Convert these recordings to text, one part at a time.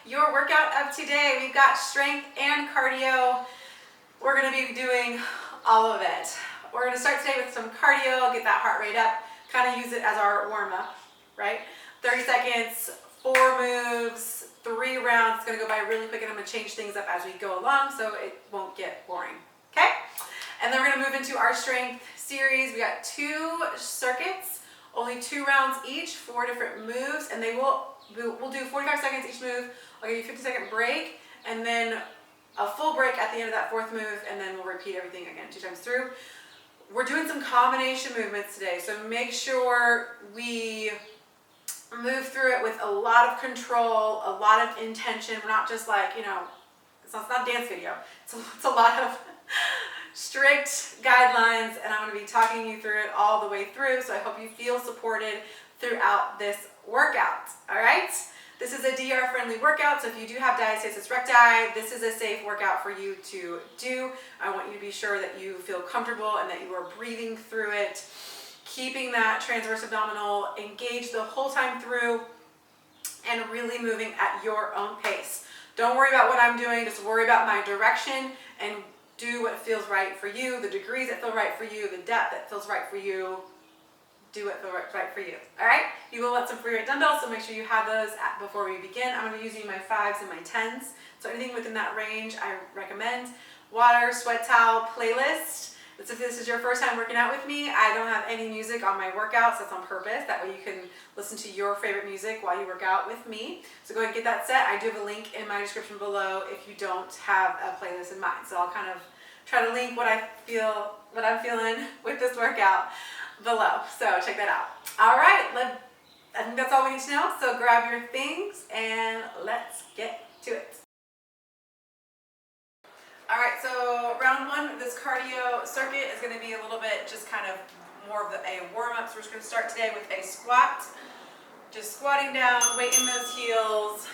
your workout of today. We've got strength and cardio. We're going to be doing all of it. We're going to start today with some cardio, get that heart rate up, kind of use it as our warm-up, right? 30 seconds, 4 moves, 3 rounds. It's going to go by really quick, and I'm going to change things up as we go along so it won't get boring, okay? And then we're going to move into our strength series. We got 2 circuits, only 2 rounds each, 4 different moves, and we'll do 45 seconds each move. I'll give you a 50-second break, and then a full break at the end of that 4th move, and then we'll repeat everything again 2 times through. We're doing some combination movements today, so make sure we move through it with a lot of control, a lot of intention. We're not just like, it's not a dance video. It's a lot of strict guidelines, and I'm going to be talking you through it all the way through, so I hope you feel supported throughout this workout. All right? This is a DR-friendly workout, so if you do have diastasis recti, this is a safe workout for you to do. I want you to be sure that you feel comfortable and that you are breathing through it, keeping that transverse abdominal engaged the whole time through, and really moving at your own pace. Don't worry about what I'm doing, just worry about my direction and do what feels right for you, the degrees that feel right for you, the depth that feels right for you. Do what feels right for you. All right? You will want some free weight dumbbells, so make sure you have those before we begin. I'm going to be using my 5s and my 10s, so anything within that range I recommend. Water, sweat towel, playlist. If this is your first time working out with me, I don't have any music on my workouts. That's on purpose. That way you can listen to your favorite music while you work out with me. So go ahead and get that set. I do have a link in my description below if you don't have a playlist in mind. So I'll kind of try to link what I'm feeling with this workout below. So check that out. All right, I think that's all we need to know. So grab your things and let's get to it. All right, so round 1 of this cardio circuit is going to be a little bit just kind of more of a warm-up. So we're just going to start today with a squat. Just squatting down, weight in those heels.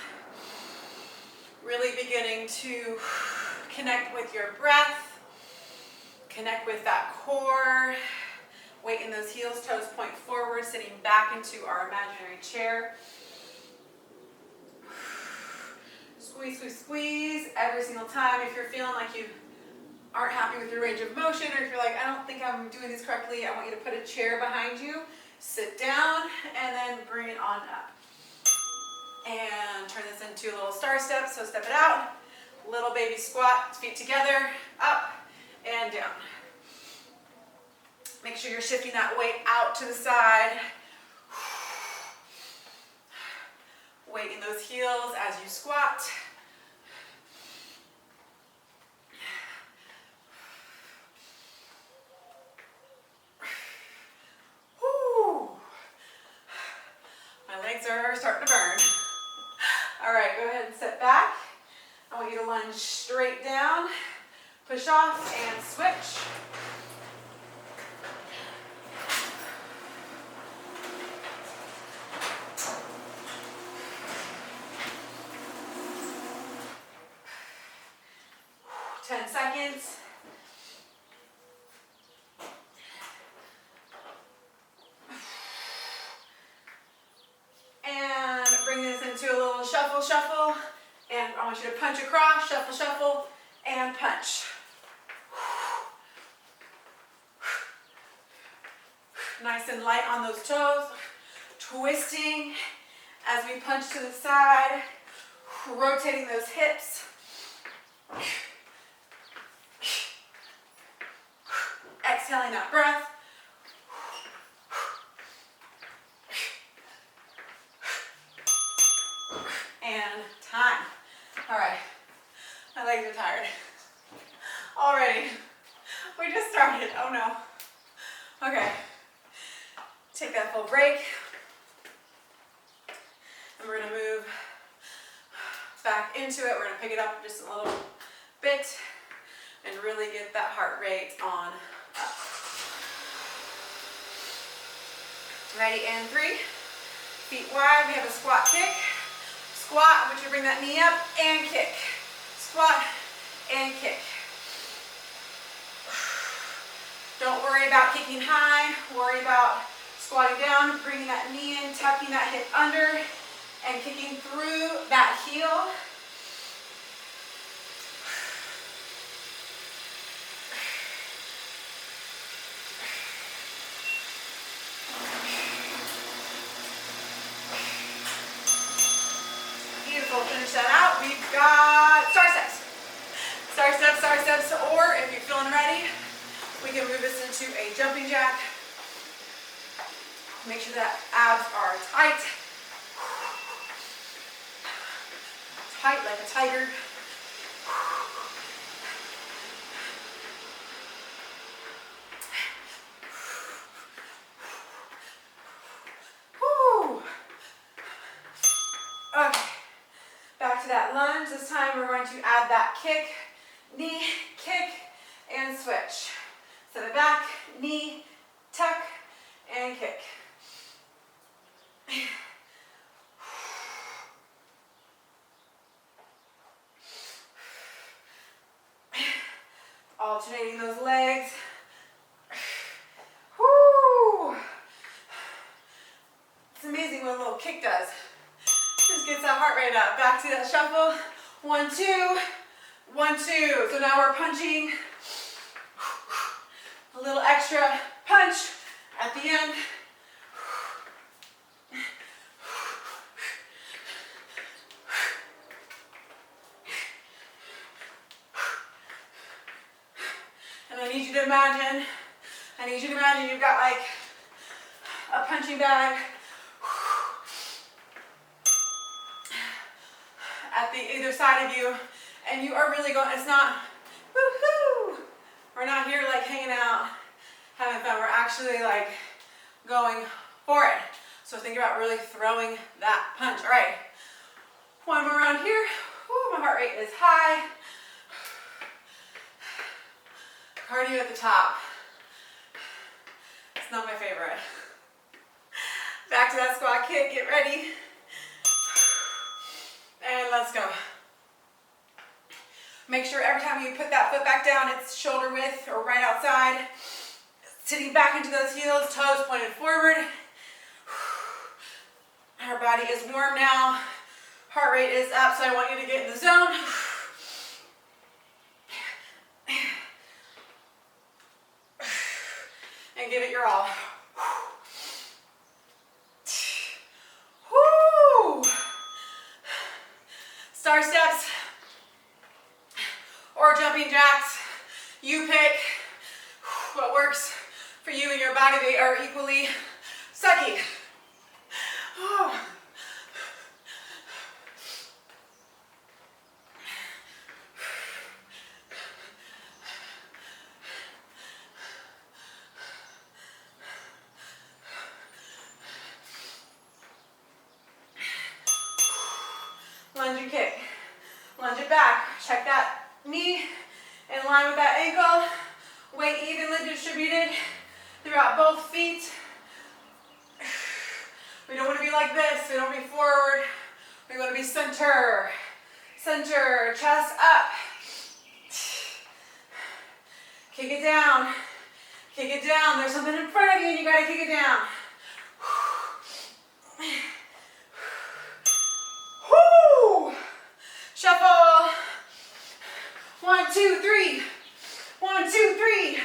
Really beginning to connect with your breath. Connect with that core. Weight in those heels, toes point forward, sitting back into our imaginary chair. Squeeze, squeeze, squeeze every single time. If you're feeling like you aren't happy with your range of motion, or if you're like, I don't think I'm doing this correctly, I want you to put a chair behind you, sit down, and then bring it on up. And turn this into a little star step, so step it out. Little baby squat, feet together, up and down. Make sure you're shifting that weight out to the side. Weight in those heels as you squat. Whew. My legs are starting to burn. All right, go ahead and sit back. I want you to lunge straight down, push off, and switch. Seconds. And bring this into a little shuffle, shuffle. And I want you to punch across, shuffle, shuffle, and punch. Nice and light on those toes. Twisting as we punch to the side. Rotating those hips. Exhaling that breath. And time. All right. My legs are tired. Already. We just started. Oh no. Okay. Take that full break. And we're going to move back into it. We're going to pick it up just a little bit and really get that heart rate on up. Ready, and 3. Feet wide. We have a squat kick. Squat. I want you to bring that knee up and kick. Squat and kick. Don't worry about kicking high. Worry about squatting down, bringing that knee in, tucking that hip under, and kicking through that heel. Beautiful, finish that out. We've got star steps. Star steps, or if you're feeling ready, we can move this into a jumping jack. Make sure that abs are tight. Tight like a tiger. Woo. Okay, back to that lunge. This time we're going to add that kick, knee, kick, and switch. Step it back, knee, tuck, and kick. Alternating those legs. Woo! It's amazing what a little kick does. Just gets that heart rate up. Back to that shuffle. 1, 2, 1, 2. So now we're punching. A little extra punch at the end. And I need you to imagine you've got like a punching bag at the either side of you, and you are really going, it's not, woohoo! We're not here like hanging out, having fun. We're actually like going for it. So think about really throwing that punch. All right, one more round here. Woo, my heart rate is high. Cardio at the top. It's not my favorite. Back to that squat kick, get ready. And let's go. Make sure every time you put that foot back down, it's shoulder width or right outside. Sitting back into those heels, toes pointed forward. Our body is warm now. Heart rate is up, so I want you to get in the zone. And give it your all. Woo! Star steps or jumping jacks. You pick what works for you and your body. They are equally sucky. Oh. Lunge and kick. Lunge it back. Check that knee in line with that ankle. Weight evenly distributed throughout both feet. We don't want to be like this. We don't want to be forward. We want to be center. Center. Chest up. Kick it down. Kick it down. There's something in front of you and you got to kick it down. Woo! Shuffle. 1, 2, 3. 1, 2, 3.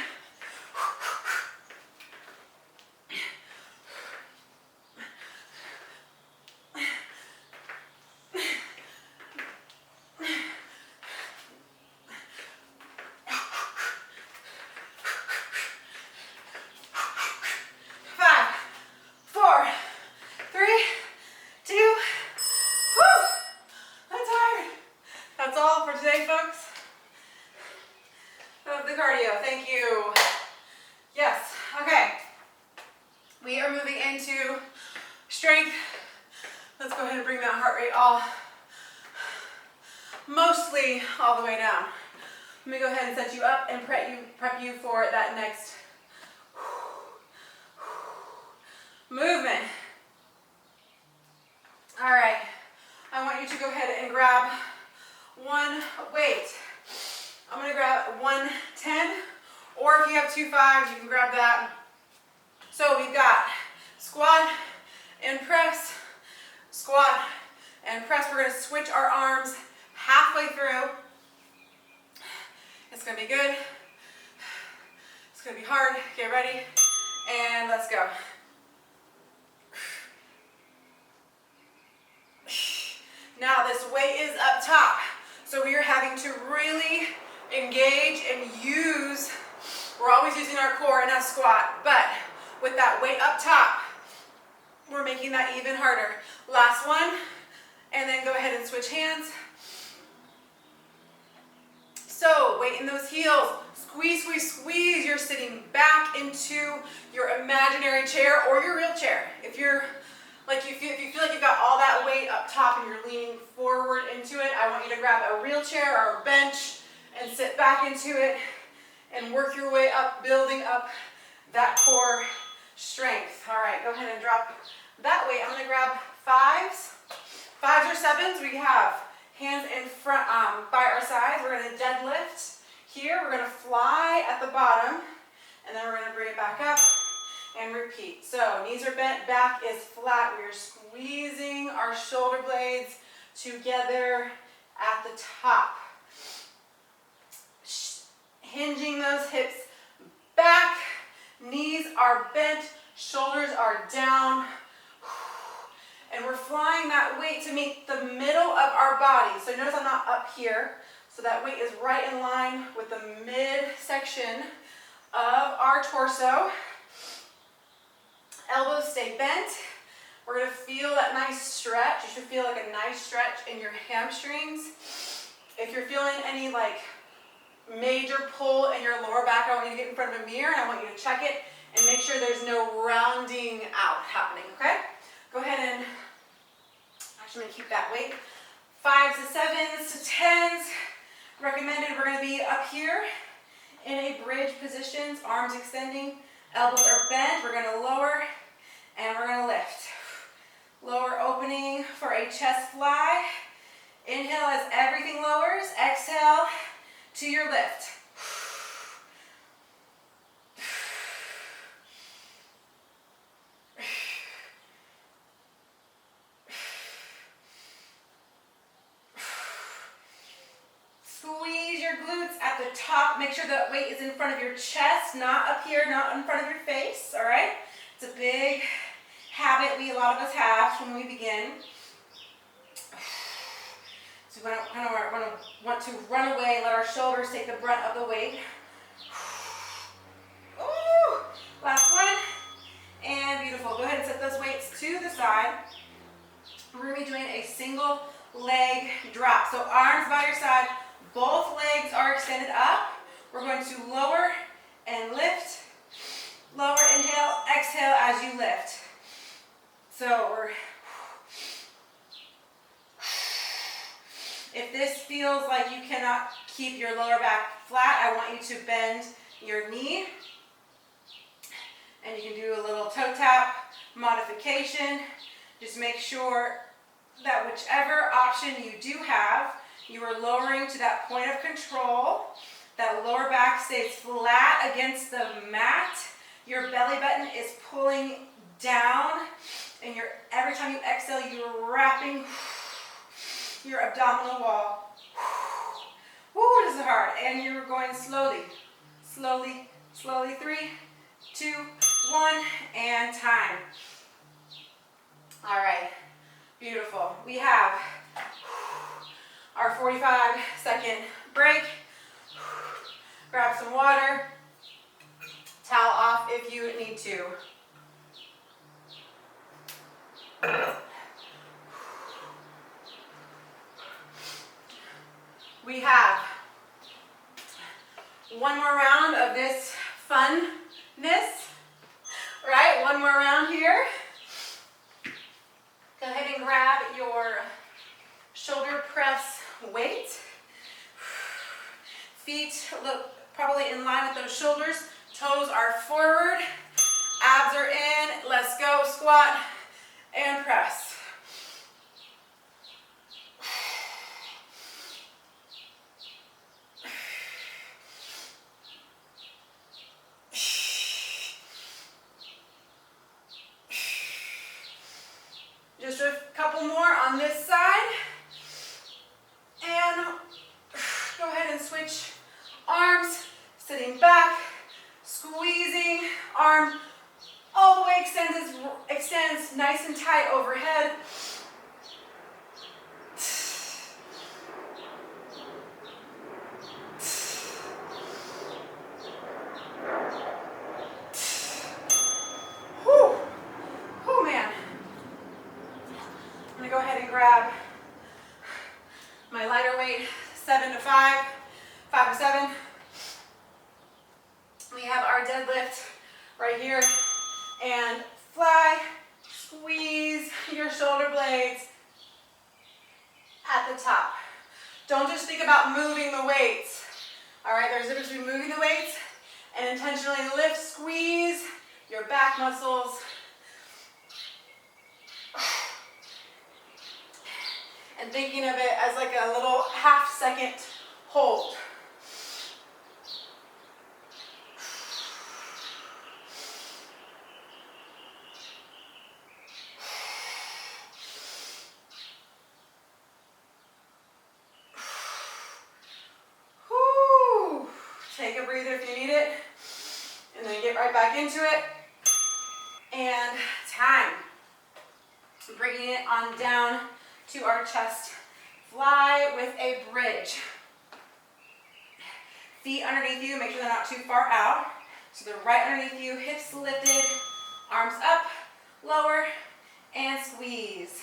Mostly all the way down. Let me go ahead and set you up and prep you for that next movement. All right, I want you to go ahead and grab one weight. I'm gonna grab 110, or if you have 2 5s, you can grab that. So we've got squat and press, squat and press. We're going to switch our arms halfway through. It's going to be good. It's going to be hard. Get ready, and let's go. Now this weight is up top, so we are having to really engage and use, we're always using our core in a squat, but with that weight up top, we're making that even harder. Last one, and then go ahead and switch hands. So weight in those heels, squeeze, squeeze, squeeze. You're sitting back into your imaginary chair or your real chair. If you're like, if you feel like you've got all that weight up top and you're leaning forward into it, I want you to grab a real chair or a bench and sit back into it and work your way up, building up that core strength. All right, go ahead and drop that weight. I'm gonna grab fives or sevens. We have hands in front by our sides. We're gonna deadlift here. We're gonna fly at the bottom, and then we're gonna bring it back up and repeat. So knees are bent, back is flat. We are squeezing our shoulder blades together at the top. Hinging those hips back, knees are bent, shoulders are down. And we're flying that weight to meet the middle of our body. So notice I'm not up here. So that weight is right in line with the midsection of our torso. Elbows stay bent. We're going to feel that nice stretch. You should feel like a nice stretch in your hamstrings. If you're feeling any like major pull in your lower back, I want you to get in front of a mirror and I want you to check it and make sure there's no rounding out happening, okay? Go ahead and, actually I'm going to keep that weight. 5s to 7s to 10s. Recommended, we're going to be up here in a bridge position, arms extending, elbows are bent. We're going to lower and we're going to lift. Lower opening for a chest fly. Inhale as everything lowers. Exhale to your lift. Squeeze your glutes at the top. Make sure that weight is in front of your chest, not up here, not in front of your face, all right? It's a big habit a lot of us have when we begin. So we want to run away and let our shoulders take the brunt of the weight. Ooh, last one, and beautiful. Go ahead and set those weights to the side. We're going to be doing a single leg drop. So arms by your side, both legs are extended up. We're going to lower and lift. Lower, inhale, exhale as you lift. So if this feels like you cannot keep your lower back flat, I want you to bend your knee. And you can do a little toe tap modification. Just make sure that whichever option you do have, you are lowering to that point of control. That lower back stays flat against the mat. Your belly button is pulling down. And every time you exhale, you're wrapping your abdominal wall. Woo, this is hard. And you're going slowly, slowly, slowly. 3, 2, 1, and time. All right, beautiful. We have our 45-second break. Grab some water. Towel off if you need to. We have one more round of this funness, right? One more round here. Go ahead and grab your shoulder press weight. Feet look probably in line with those shoulders. Toes are forward. Abs are in. Let's go. Squat and press. Just a couple more on this side. My lighter weight, 7 to 5, 5 to 7. We have our deadlift right here, and fly, squeeze your shoulder blades at the top. Don't just think about moving the weights. All right, there's a difference between moving the weights and intentionally lift, squeeze your back muscles. And thinking of it as like a little half-second hold. Whew. Take a breather if you need it, and then get right back into it. And time. Bringing it on down to our chest. Fly with a bridge. Feet underneath you, make sure they're not too far out. So they're right underneath you, hips lifted, arms up, lower, and squeeze.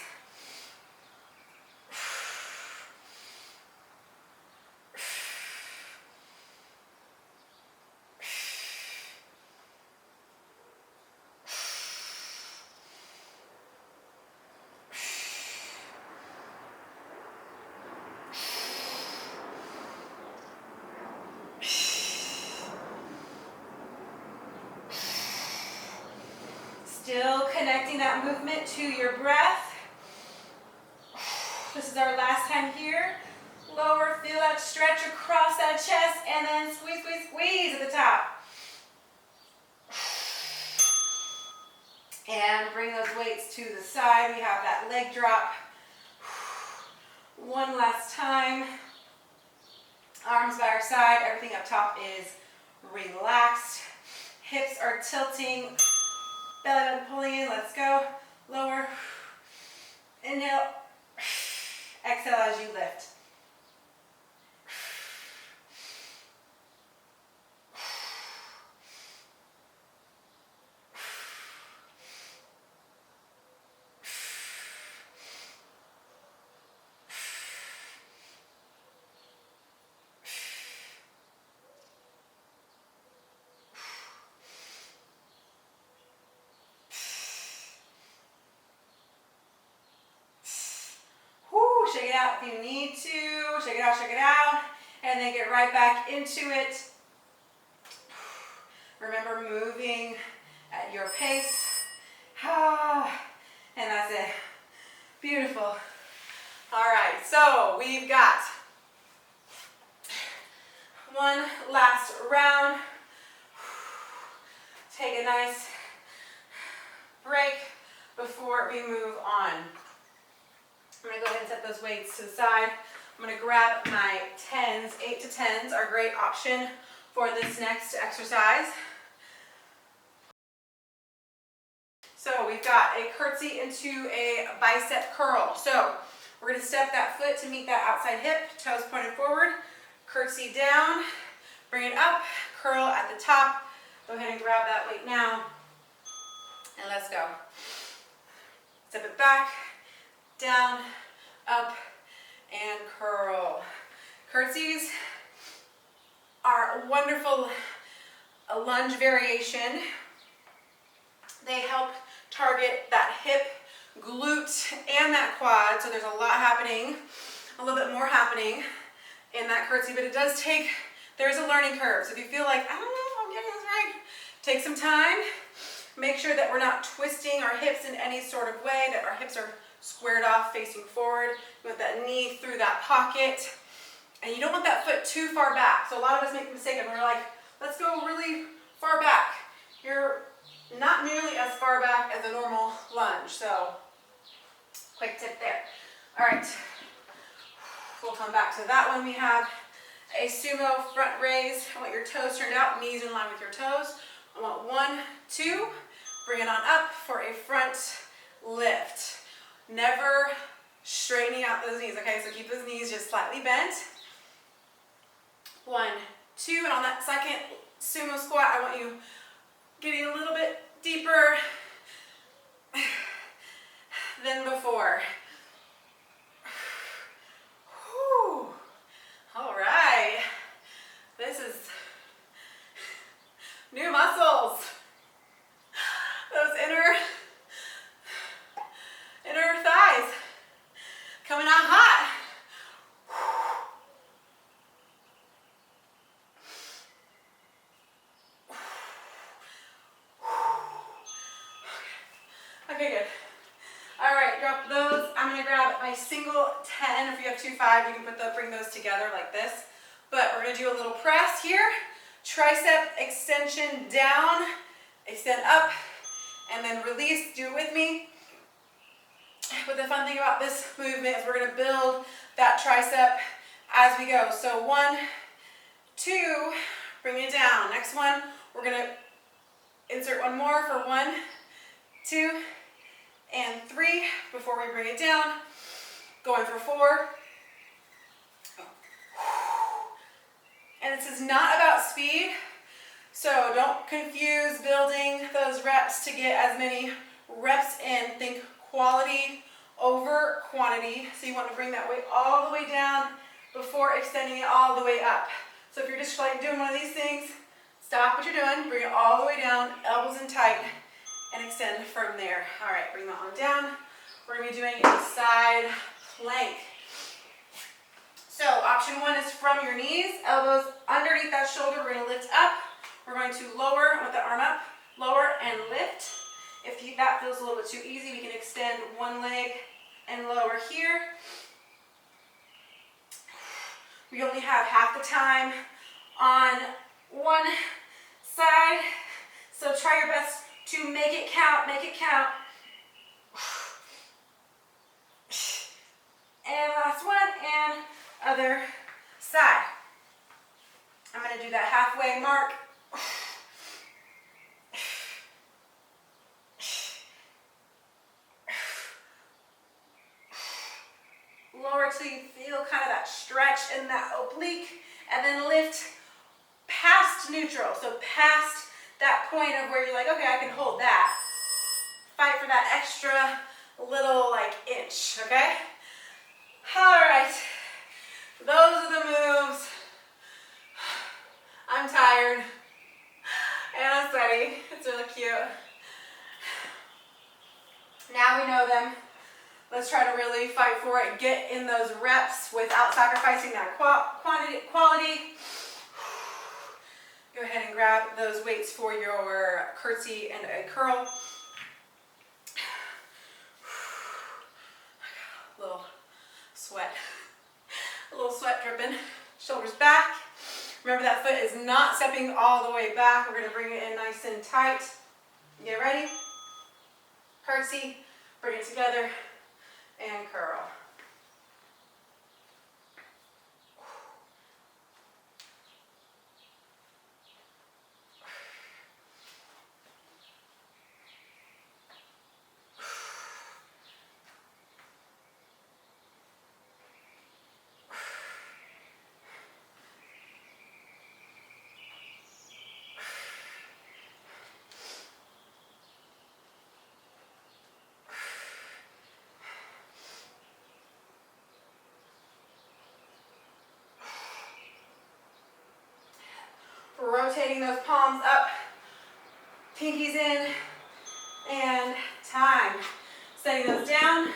Still connecting that movement to your breath. This is our last time here. Lower, feel that stretch across that chest, and then squeeze, squeeze, squeeze at the top. And bring those weights to the side. We have that leg drop. One last time. Arms by our side. Everything up top is relaxed. Hips are tilting. Belly button pulling in. Let's go. Lower. Inhale. Exhale as you lift. Shake it out if you need to. Shake it out, and then get right back into it. Remember, moving at your pace. And that's it. Beautiful. All right, so we've got one last round. Take a nice break before we move on. I'm going to go ahead and set those weights to the side. I'm going to grab my 10s. 8 to 10s are a great option for this next exercise. So we've got a curtsy into a bicep curl. So we're going to step that foot to meet that outside hip, toes pointed forward, curtsy down, bring it up, curl at the top. Go ahead and grab that weight now, and let's go. Step it back, down, up, and curl. Curtsies are a wonderful lunge variation. They help target that hip, glute, and that quad. So there's a lot happening, a little bit more happening in that curtsy, but it does take, there's a learning curve. So if you feel like, I don't know if I'm getting this right, take some time. Make sure that we're not twisting our hips in any sort of way, that our hips are squared off, facing forward. You want that knee through that pocket. And you don't want that foot too far back. So a lot of us make the mistake and we're like, let's go really far back. You're not nearly as far back as a normal lunge. So quick tip there. All right, we'll come back to that one. We have a sumo front raise. I want your toes turned out, knees in line with your toes. I want 1, 2, bring it on up for a front lift. Never straightening out those knees, okay? So keep those knees just slightly bent. 1, 2, and on that second sumo squat, I want you getting a little bit deeper than before. 2-5, you can bring those together like this. But we're gonna do a little press here. Tricep extension down, extend up, and then release. Do it with me. But the fun thing about this movement is we're gonna build that tricep as we go. So 1, 2, bring it down. Next one, we're gonna insert one more for 1, 2, and 3 before we bring it down. Going for 4. And this is not about speed, so don't confuse building those reps to get as many reps in. Think quality over quantity. So you want to bring that weight all the way down before extending it all the way up. So if you're just like doing one of these things, stop what you're doing, bring it all the way down, elbows in tight, and extend from there. All right, bring that one down. We're going to be doing a side plank. So option 1 is from your knees, elbows underneath that shoulder. We're going to lift up. We're going to lower with the arm up, lower and lift. If that feels a little bit too easy, we can extend one leg and lower here. We only have half the time on one side, so try your best to make it count, make it count. And last one, and other side. I'm going to do that halfway mark. Lower till you feel kind of that stretch in that oblique, and then lift past neutral, so past that point of where you're like, okay, I can hold that. Fight for that extra little like inch, okay? All right, those are the moves. I'm tired and I'm sweaty. It's really cute. Now we know them. Let's try to really fight for it. Get in those reps without sacrificing that quality. Go ahead and grab those weights for your curtsy and a curl. Little sweat. A little sweat dripping. Shoulders back. Remember that foot is not stepping all the way back. We're going to bring it in nice and tight. Get ready. Curtsy. Bring it together. And curl. Rotating those palms up, pinkies in, and time. Setting those down,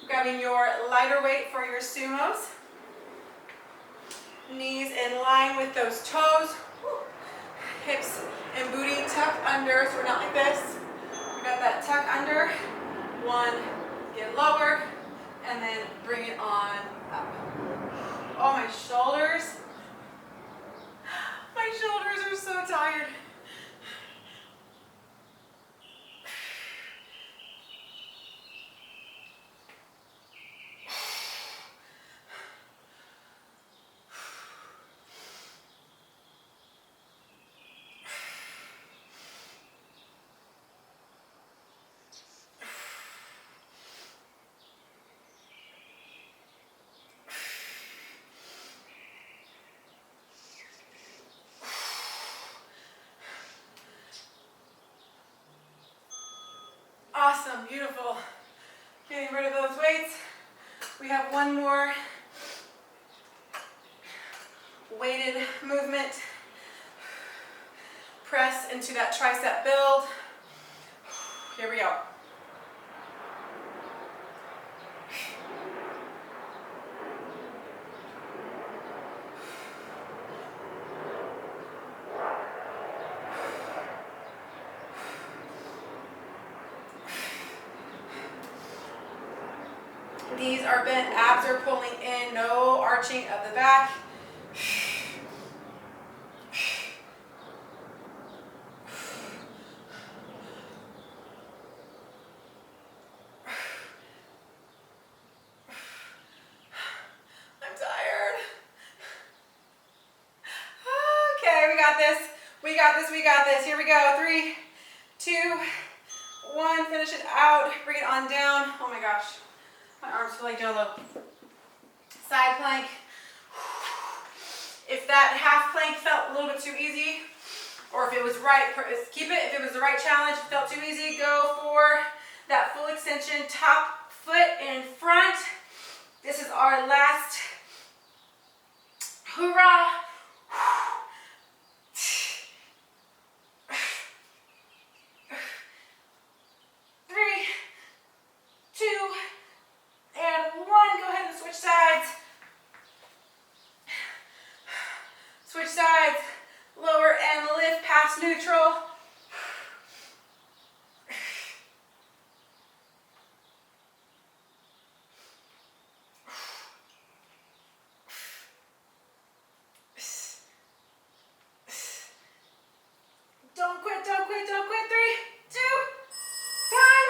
grabbing your lighter weight for your sumos. Knees in line with those toes. Hips and booty tucked under, so we're not like this. We got that tuck under. 1, get lower, and then bring it on up. Oh, my shoulders. My shoulders are so tired. Awesome, beautiful. Getting rid of those weights. We have one more weighted movement. Press into that tricep build. Here we go. Knees are bent, abs are pulling in, no arching of the back. I'm tired. Okay, we got this. We got this. We got this. Here we go. 3, 2, 1. Finish it out. Bring it on down. Oh my gosh. My arms feel like jello. Side plank. If that half plank felt a little bit too easy, or if it was right, keep it. If it was the right challenge, felt too easy, go for that full extension, top foot in front. This is our last. Hoorah! 3, 2, and 1. Go ahead and switch sides. Switch sides. Lower and lift past neutral. Don't quit, don't quit, don't quit. 3, 2, time.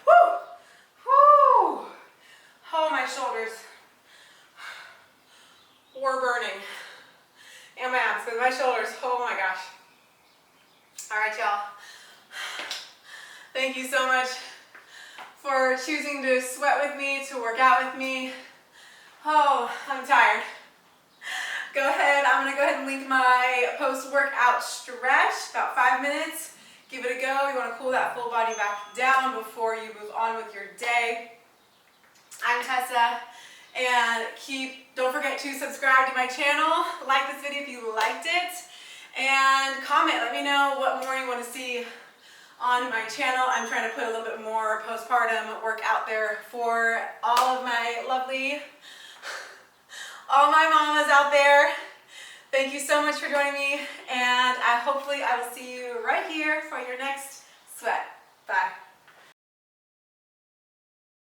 Woo! Woo! Oh, my shoulders were burning. And my abs, because my shoulders, oh my gosh. All right, y'all. Thank you so much for choosing to sweat with me, to work out with me. Oh, I'm tired. Go ahead, I'm gonna go ahead and link my post-workout stretch, about 5 minutes. Give it a go. You wanna cool that full body back down before you move on with your day. I'm Tessa, and don't forget to subscribe to my channel. Like this video if you liked it, and comment. Let me know what more you want to see on my channel. I'm trying to put a little bit more postpartum work out there for all of my lovely, all my mamas out there. Thank you so much for joining me, and hopefully I will see you right here for your next sweat. Bye.